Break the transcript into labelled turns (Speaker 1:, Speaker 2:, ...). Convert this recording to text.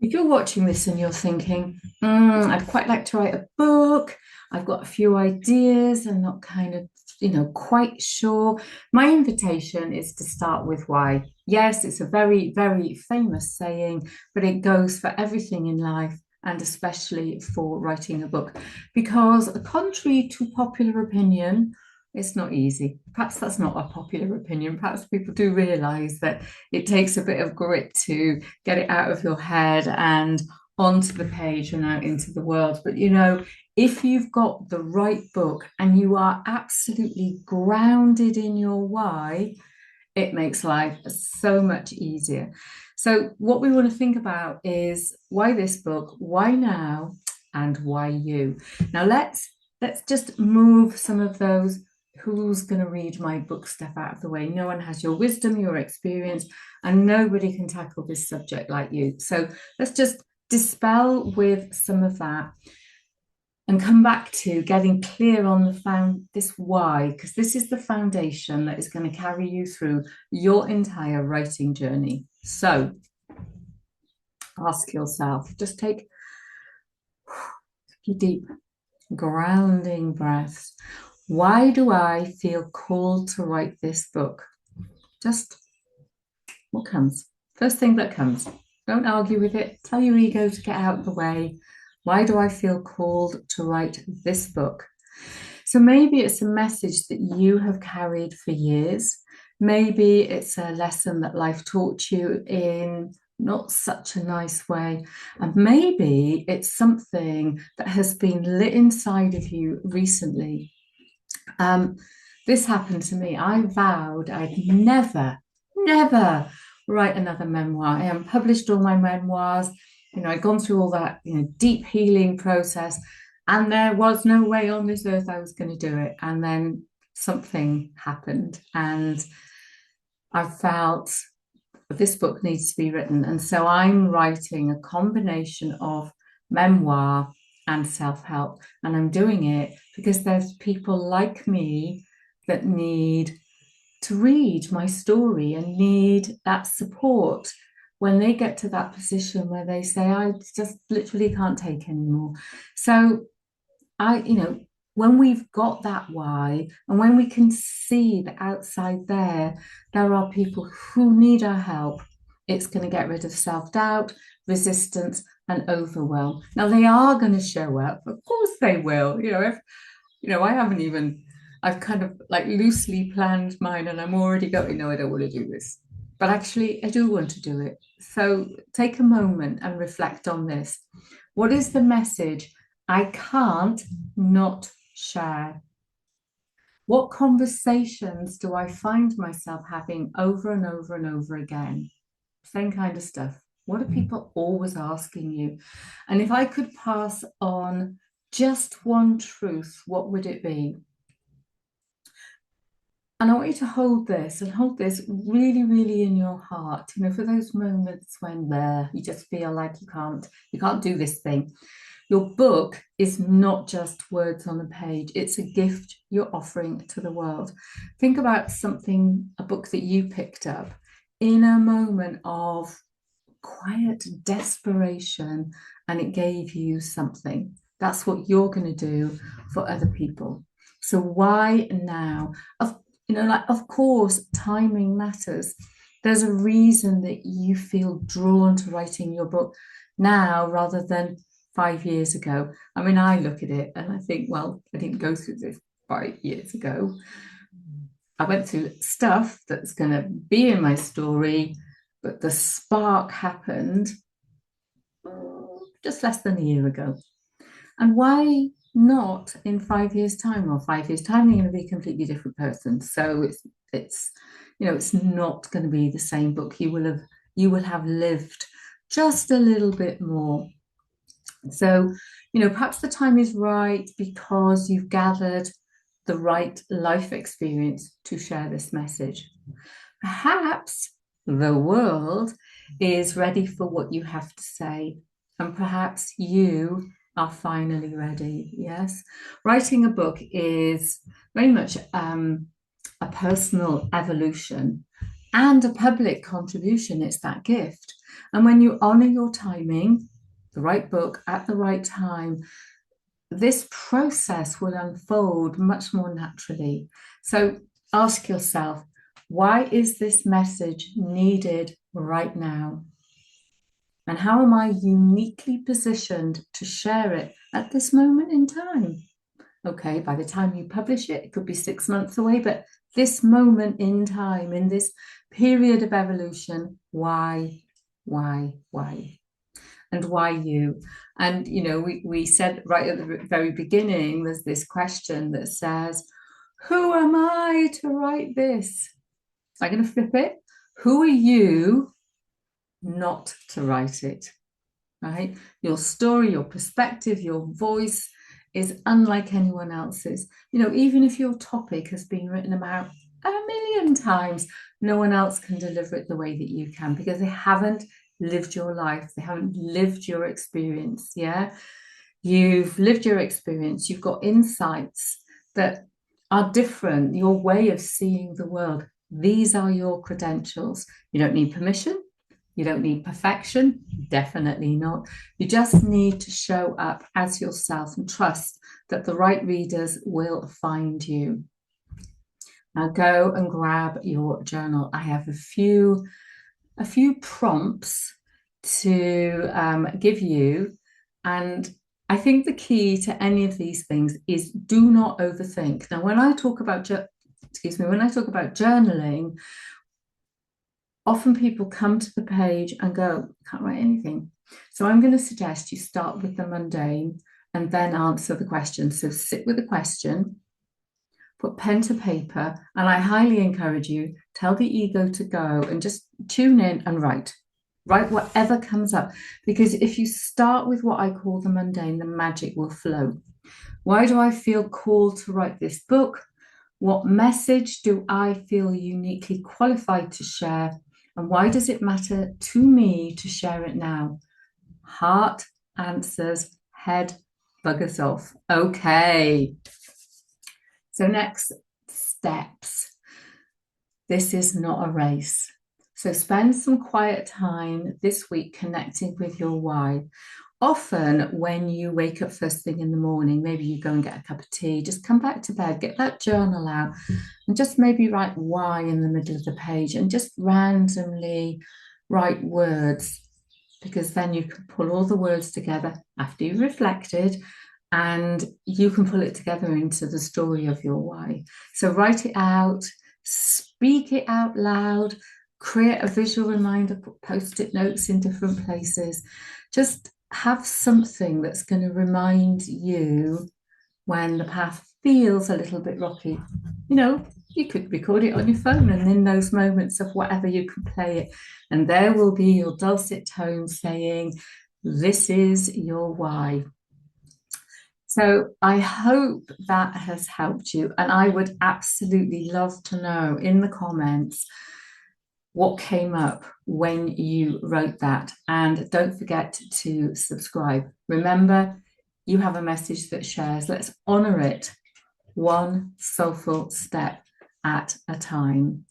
Speaker 1: If you're watching this and you're thinking, I'd quite like to write a book, I've got a few ideas, I'm not kind of, quite sure. My invitation is to start with why. Yes, it's a very, very famous saying, but it goes for everything in life and especially for writing a book. Because contrary to popular opinion, it's not easy. Perhaps that's not a popular opinion. Perhaps people do realize that it takes a bit of grit to get it out of your head and onto the page and out into the world. But if you've got the right book and you are absolutely grounded in your why, it makes life so much easier. So, what we want to think about is why this book, why now, and why you. Now, let's just move some of those who's going to read my book stuff out of the way. No one has your wisdom, your experience, and nobody can tackle this subject like you. So let's just dispel with some of that and come back to getting clear on this why, because this is the foundation that is going to carry you through your entire writing journey. So ask yourself, just take deep grounding breaths. Why do I feel called to write this book? Just what comes? First thing that comes. Don't argue with it. Tell your ego to get out of the way. Why do I feel called to write this book? So maybe it's a message that you have carried for years. Maybe it's a lesson that life taught you in not such a nice way. And maybe it's something that has been lit inside of you recently. Um, this happened to me. I vowed I'd never write another memoir. I haven't published all my memoirs. I'd gone through all that, deep healing process, and there was no way on this earth I was going to do it. And then something happened, and I felt this book needs to be written. And so I'm writing a combination of memoir and self help. And I'm doing it because there's people like me that need to read my story and need that support when they get to that position where they say, I just literally can't take anymore. So when we've got that why, and when we can see that outside there are people who need our help, it's going to get rid of self-doubt, resistance, and overwhelm. Now they are going to show up, of course they will. If I haven't even, I've kind of like loosely planned mine, and I'm already going, no, I don't want to do this. But actually, I do want to do it. So take a moment and reflect on this. What is the message I can't not share? What conversations do I find myself having over and over and over again? Same kind of stuff. What are people always asking you? And if I could pass on just one truth, what would it be? And I want you to hold this and hold this really, really in your heart, for those moments when you just feel like you can't do this thing. Your book is not just words on a page, it's a gift you're offering to the world. Think about a book that you picked up in a moment of quiet desperation, and it gave you something. That's what you're going to do for other people. So why now? Of course, timing matters. There's a reason that you feel drawn to writing your book now rather than 5 years ago. I mean, I look at it and I think, well, I didn't go through this 5 years ago. I went through stuff that's going to be in my story, but the spark happened just less than a year ago. And why not in 5 years' time? Or 5 years' time, you're going to be a completely different person. So it's not going to be the same book. You will have lived just a little bit more. So, perhaps the time is right because you've gathered the right life experience to share this message. Perhaps the world is ready for what you have to say, and perhaps you are finally ready. Yes, writing a book is very much a personal evolution and a public contribution. It's that gift. And when you honor your timing, the right book at the right time, this process will unfold much more naturally. So ask yourself, why is this message needed right now? And how am I uniquely positioned to share it at this moment in time? Okay, by the time you publish it, it could be 6 months away, but this moment in time, in this period of evolution, why? And why you? And, we said right at the very beginning, there's this question that says, who am I to write this? So I'm going to flip it. Who are you not to write it? Right? Your story, your perspective, your voice is unlike anyone else's. Even if your topic has been written about a million times, no one else can deliver it the way that you can because they haven't lived your life. They haven't lived your experience. Yeah. You've lived your experience. You've got insights that are different, your way of seeing the world. These are your credentials. You don't need permission. You don't need perfection, definitely not. You just need to show up as yourself and trust that the right readers will find you. Now go and grab your journal. I have a few prompts to give you, and I think the key to any of these things is do not overthink. Now, when I talk about journaling, often people come to the page and go, can't write anything. So I'm going to suggest you start with the mundane and then answer the question. So sit with the question, put pen to paper, and I highly encourage you, tell the ego to go and just tune in and write. Write whatever comes up. Because if you start with what I call the mundane, the magic will flow. Why do I feel called to write this book? What message do I feel uniquely qualified to share? And why does it matter to me to share it now? Heart answers, head buggers off. Okay. So next steps. This is not a race. So spend some quiet time this week connecting with your why. Often when you wake up first thing in the morning, maybe you go and get a cup of tea, just come back to bed, get that journal out and just maybe write why in the middle of the page and just randomly write words, because then you can pull all the words together after you've reflected and you can pull it together into the story of your why. So write it out, speak it out loud, create a visual reminder, put post-it notes in different places. Just have something that's going to remind you when the path feels a little bit rocky. You could record it on your phone, and in those moments of whatever, you can play it. And there will be your dulcet tones saying, this is your why. So I hope that has helped you. And I would absolutely love to know in the comments what came up when you wrote that. And don't forget to subscribe. Remember, you have a message that shares. Let's honor it one soulful step at a time.